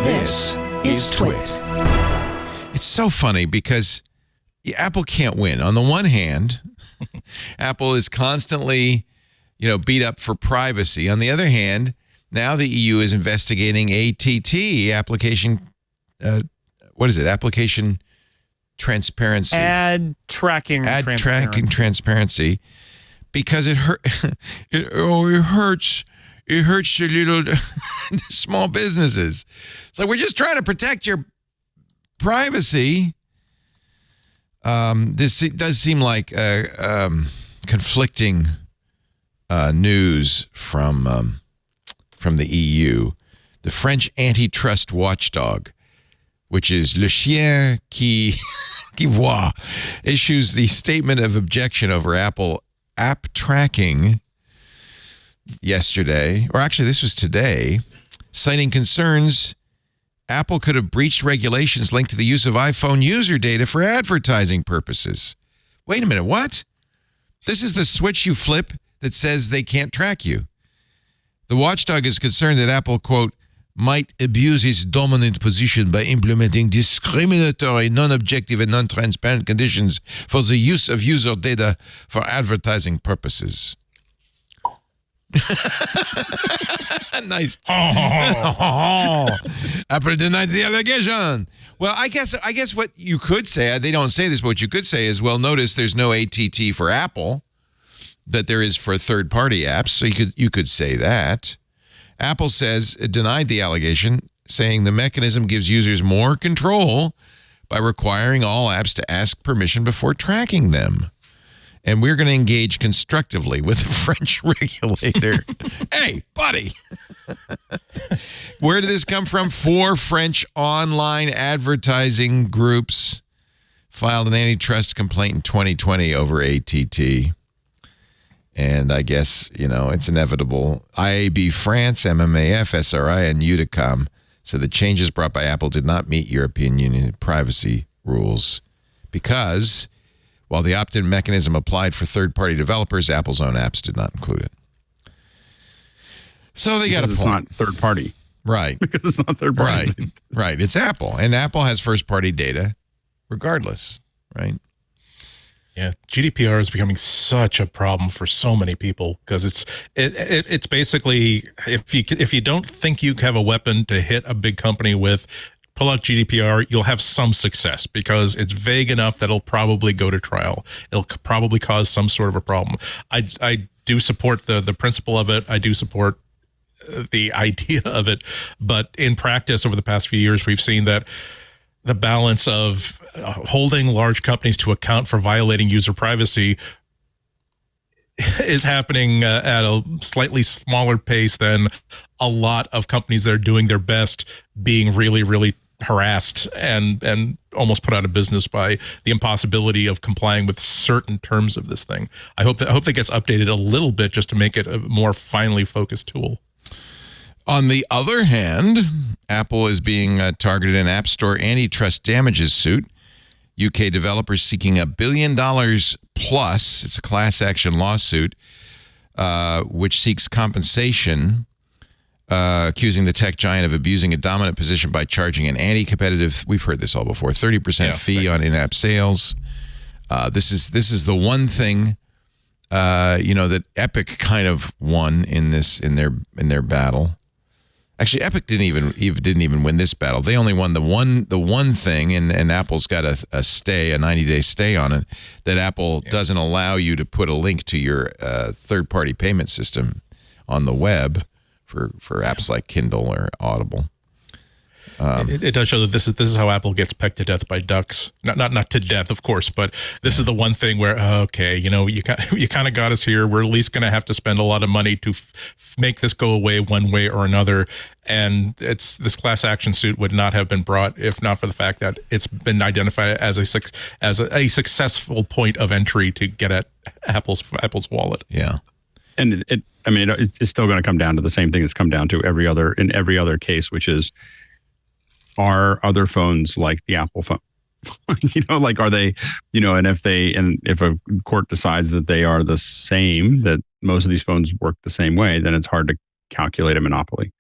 This is TWiT. It's so funny because Apple can't win. On the one hand, Apple is constantly, beat up for privacy. On the other hand, now the EU is investigating ATT, application, application transparency. Ad tracking transparency. Because it hurts the little small businesses. It's like, we're just trying to protect your privacy. This does seem like conflicting news from the EU. The French antitrust watchdog, which is Le Chien qui voit, issues the statement of objection over Apple app tracking yesterday, or actually this was today, citing concerns Apple could have breached regulations linked to the use of iPhone user data for advertising purposes. Wait a minute, what? This is the switch you flip that says they can't track you. The watchdog is concerned that Apple, quote, might abuse its dominant position by implementing discriminatory, non-objective, and non-transparent conditions for the use of user data for advertising purposes. Nice. Apple denies the allegation. Well, I guess what you could say, they don't say this, but what you could say is, well, notice there's no ATT for Apple, but there is for third-party apps, so you could say that. Apple says it denied the allegation, saying the mechanism gives users more control by requiring all apps to ask permission before tracking them. And we're going to engage constructively with the French regulator. Hey, buddy. Where did this come from? 4 French online advertising groups filed an antitrust complaint in 2020 over ATT. And I guess, it's inevitable. IAB France, MMAF, SRI, and Unicom said the changes brought by Apple did not meet European Union privacy rules because while the opt-in mechanism applied for third-party developers, Apple's own apps did not include it. So they got a point. It's not third-party. Right. Because it's not third-party. Right. It's Apple. And Apple has first-party data regardless, right? Yeah, GDPR is becoming such a problem for so many people because it's basically if you don't think you have a weapon to hit a big company with, pull out GDPR, you'll have some success because it's vague enough that it'll probably go to trial. It'll probably cause some sort of a problem. I do support the principle of it. I do support the idea of it, but in practice over the past few years, we've seen that the balance of holding large companies to account for violating user privacy is happening at a slightly smaller pace than a lot of companies that are doing their best being really, really harassed and almost put out of business by the impossibility of complying with certain terms of this thing. I hope that gets updated a little bit just to make it a more finely focused tool. On the other hand, Apple is being targeted in App Store antitrust damages suit. UK developers seeking $1 billion plus. It's a class action lawsuit, which seeks compensation, accusing the tech giant of abusing a dominant position by charging an anti-competitive, we've heard this all before, 30% fee on in-app sales. This is the one thing, that Epic kind of won in their battle. Actually, Epic didn't even win this battle. They only won the one thing, and Apple's got a 90-day stay on it, that Apple doesn't allow you to put a link to your third-party payment system on the web for apps like Kindle or Audible. It does show that this is how Apple gets pecked to death by ducks. Not to death, of course, but this is the one thing where you kind of got us here. We're at least going to have to spend a lot of money to make this go away one way or another. And this class action suit would not have been brought if not for the fact that it's been identified as a successful point of entry to get at Apple's wallet. Yeah, and it's still going to come down to the same thing it's come down to in every other case, which is, are other phones like the Apple phone? Are they, and if a court decides that they are the same, that most of these phones work the same way, then it's hard to calculate a monopoly.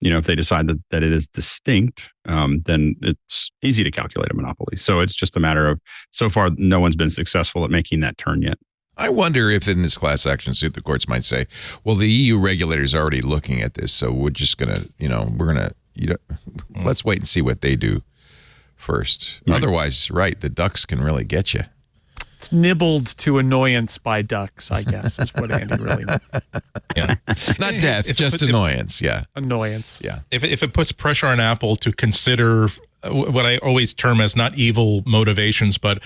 if they decide that it is distinct, then it's easy to calculate a monopoly. So it's just a matter of, so far, no one's been successful at making that turn yet. I wonder if in this class action suit, the courts might say, well, the EU regulators are already looking at this, so we're just going to, let's wait and see what they do first. Right. Otherwise, right, the ducks can really get you. It's nibbled to annoyance by ducks, I guess, is what Andy really meant. Yeah. Not death, just annoyance. Yeah. Annoyance. Yeah. If it puts pressure on Apple to consider what I always term as not evil motivations, but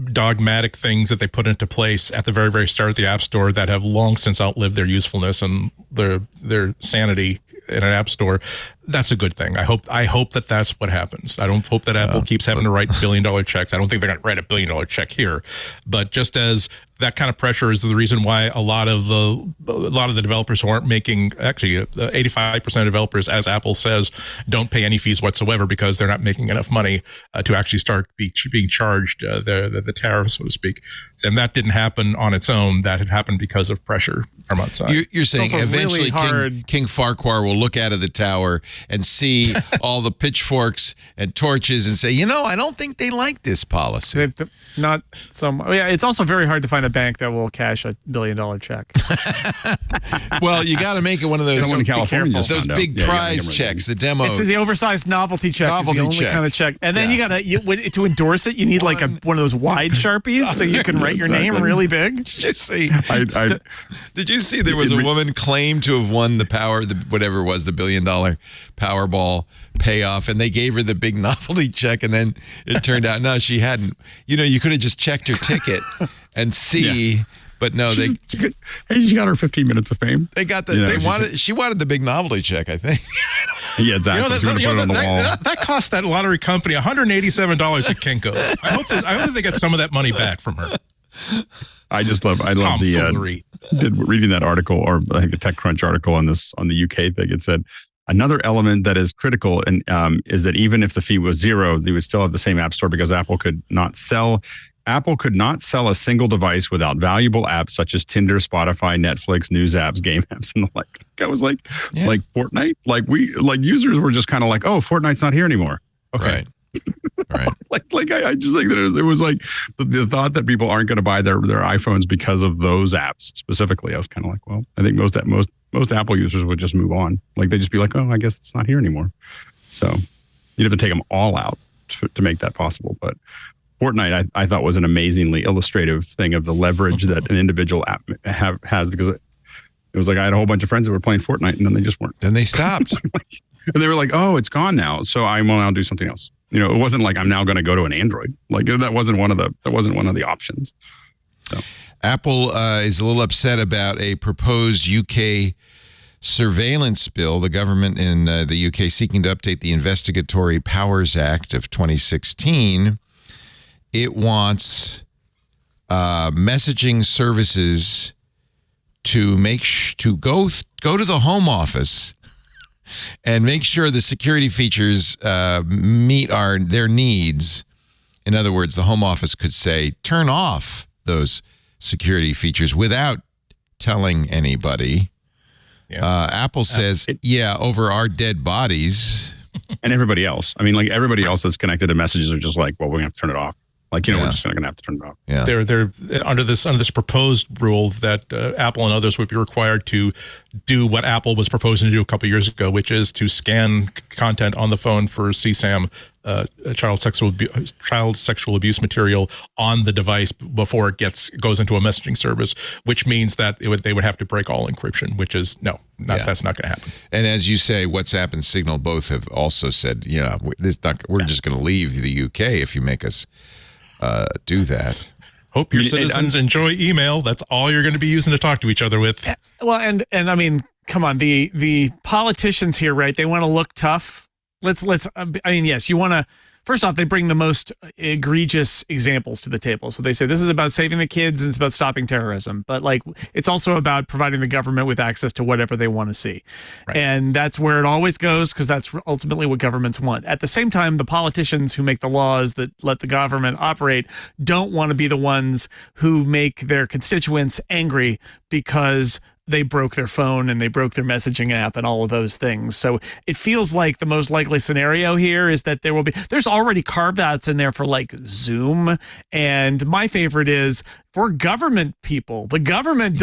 dogmatic things that they put into place at the very, very start of the App Store that have long since outlived their usefulness and their sanity in an app store, that's a good thing. I hope that that's what happens. I don't hope that Apple keeps having to write billion-dollar checks. I don't think they're going to write a billion-dollar check here. But just as that kind of pressure is the reason why a lot of the developers who aren't making, actually 85% of developers, as Apple says, don't pay any fees whatsoever because they're not making enough money to actually start being charged the tariff, so to speak. And that didn't happen on its own. That had happened because of pressure from outside. You're saying eventually really King Farquhar will look out of the tower and see all the pitchforks and torches and say, I don't think they like this policy. It's also very hard to find a bank that will cash $1 billion check. Well, you got to make it one of those those big prize checks, the demo. It's the oversized novelty check. Is the only kind of check. And then to endorse it, you need like one of those wide Sharpies so you can write your name really big. Did you see there was a woman claimed to have won the whatever it was, the $1 billion Powerball payoff, and they gave her the big novelty check, and then it turned out no, she hadn't. You could have just checked her ticket and see. Yeah. But no, she got her 15 minutes of fame. They got she wanted the big novelty check, I think. Yeah, exactly. That cost that lottery company $187 at Kinko's. I hope that they get some of that money back from her. I love reading that article, or I think the TechCrunch article on the UK thing. It said another element that is critical and is that even if the fee was zero, they would still have the same app store because Apple could not sell a single device without valuable apps such as Tinder, Spotify, Netflix, news apps, game apps, and the like. I was like Fortnite, users were just kind of like, oh, Fortnite's not here anymore. Okay. Right. I just think that it was like the thought that people aren't going to buy their iPhones because of those apps specifically. I was kind of like, well, I think most Apple users would just move on. Like they'd just be like, oh, I guess it's not here anymore. So you'd have to take them all out to make that possible. But Fortnite, I thought was an amazingly illustrative thing of the leverage that an individual app has, because it was like I had a whole bunch of friends that were playing Fortnite and then they just weren't. Then they stopped. And they were like, oh, it's gone now. So I will now do something else. It wasn't like I'm now going to go to an Android. Like that wasn't one of the options. So Apple is a little upset about a proposed UK surveillance bill. The government in the UK seeking to update the Investigatory Powers Act of 2016. It wants messaging services to go to the Home Office and make sure the security features meet their needs. In other words, the Home Office could say, turn off those security features without telling anybody. Yeah. Apple says, over our dead bodies. And everybody else. I mean, like everybody else that's connected to messages are just like, well, we're going to have to turn it off. Like, we're just not going to have to turn it off. Yeah. They're under this proposed rule that Apple and others would be required to do what Apple was proposing to do a couple of years ago, which is to scan content on the phone for CSAM, child sexual abuse material on the device before it goes into a messaging service, which means that they would have to break all encryption, which is that's not going to happen. And as you say, WhatsApp and Signal both have also said, we're just going to leave the UK if you make us do that. Hope your citizens enjoy email. That's all you're going to be using to talk to each other with. Well, and I mean, come on, the politicians here, right? They want to look tough. Yes, you want to. First off, they bring the most egregious examples to the table. So they say this is about saving the kids and it's about stopping terrorism. But it's also about providing the government with access to whatever they want to see. Right. And that's where it always goes because that's ultimately what governments want. At the same time, the politicians who make the laws that let the government operate don't want to be the ones who make their constituents angry because they broke their phone and they broke their messaging app and all of those things. So it feels like the most likely scenario here is that there's already carve-outs in there for like Zoom. And my favorite is for government people. The government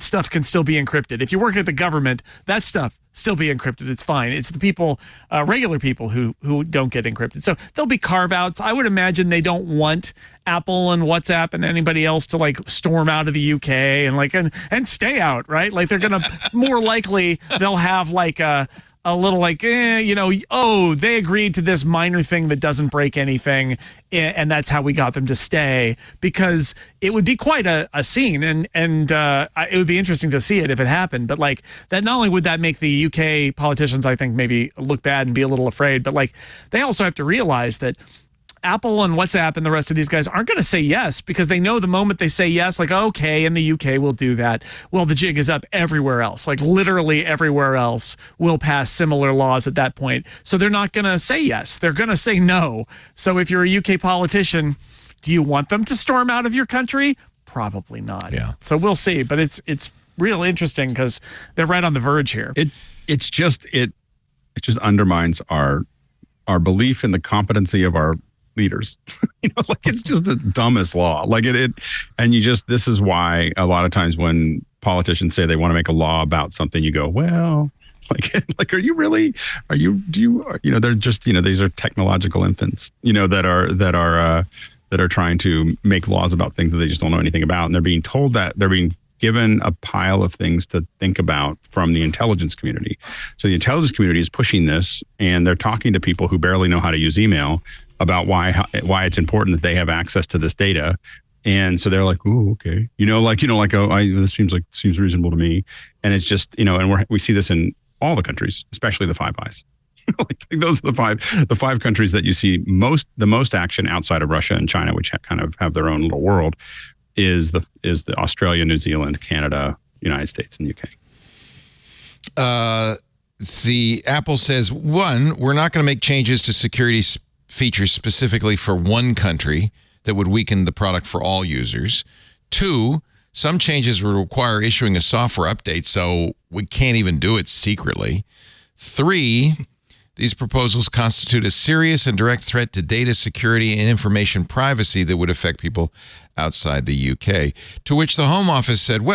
stuff can still be encrypted. If you work at the government, that stuff still be encrypted. It's fine. It's the people, regular people who don't get encrypted. So there'll be carve-outs. I would imagine they don't want Apple and WhatsApp and anybody else to like storm out of the UK and stay out, right? Like they're gonna more likely they'll have like a little like they agreed to this minor thing that doesn't break anything, and that's how we got them to stay, because it would be quite a scene, and it would be interesting to see it if it happened. But like that, not only would that make the UK politicians, I think, maybe look bad and be a little afraid, but like they also have to realize that Apple and WhatsApp and the rest of these guys aren't going to say yes, because they know the moment they say yes, like, okay, in the UK we'll do that. Well, the jig is up everywhere else. Like literally everywhere else will pass similar laws at that point. So they're not going to say yes. They're going to say no. So if you're a UK politician, do you want them to storm out of your country? Probably not. Yeah. So we'll see. But it's real interesting because they're right on the verge here. It just undermines our belief in the competency of our leaders. Like it's just the dumbest law. Like this is why a lot of times when politicians say they want to make a law about something, you go, well, like, they're just, these are technological infants, that are trying to make laws about things that they just don't know anything about. And they're being told that they're being given a pile of things to think about from the intelligence community. So the intelligence community is pushing this, and they're talking to people who barely know how to use email about why it's important that they have access to this data. And so they're like, "Ooh, okay," this seems reasonable to me. And it's just, and we see this in all the countries, especially the Five Eyes. Like those are the five countries that you see the most action outside of Russia and China, which kind of have their own little world. Is the Australia, New Zealand, Canada, United States, and UK. The Apple says, one, we're not going to make changes to security features specifically for one country that would weaken the product for all users. Two, some changes would require issuing a software update, so we can't even do it secretly. Three, these proposals constitute a serious and direct threat to data security and information privacy that would affect people outside the UK. To which the Home Office said, we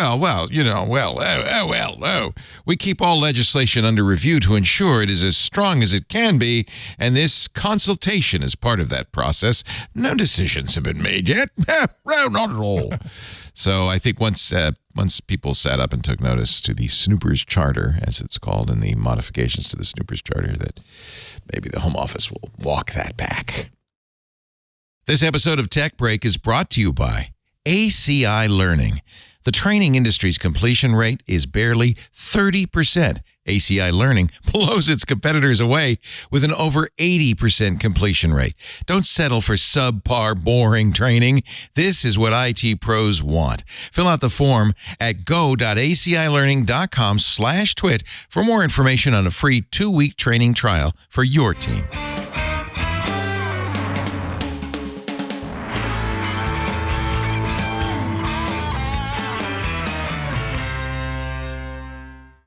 keep all legislation under review to ensure it is as strong as it can be, and this consultation is part of that process. No decisions have been made yet. No, not at all. So I think once people sat up and took notice to the Snoopers Charter, as it's called, and the modifications to the Snoopers Charter, that maybe the Home Office will walk that back. This episode of Tech Break is brought to you by ACI Learning. The training industry's completion rate is barely 30%. ACI Learning blows its competitors away with an over 80% completion rate. Don't settle for subpar, boring training. This is what IT pros want. Fill out the form at go.acilearning.com/twit for more information on a free 2-week training trial for your team.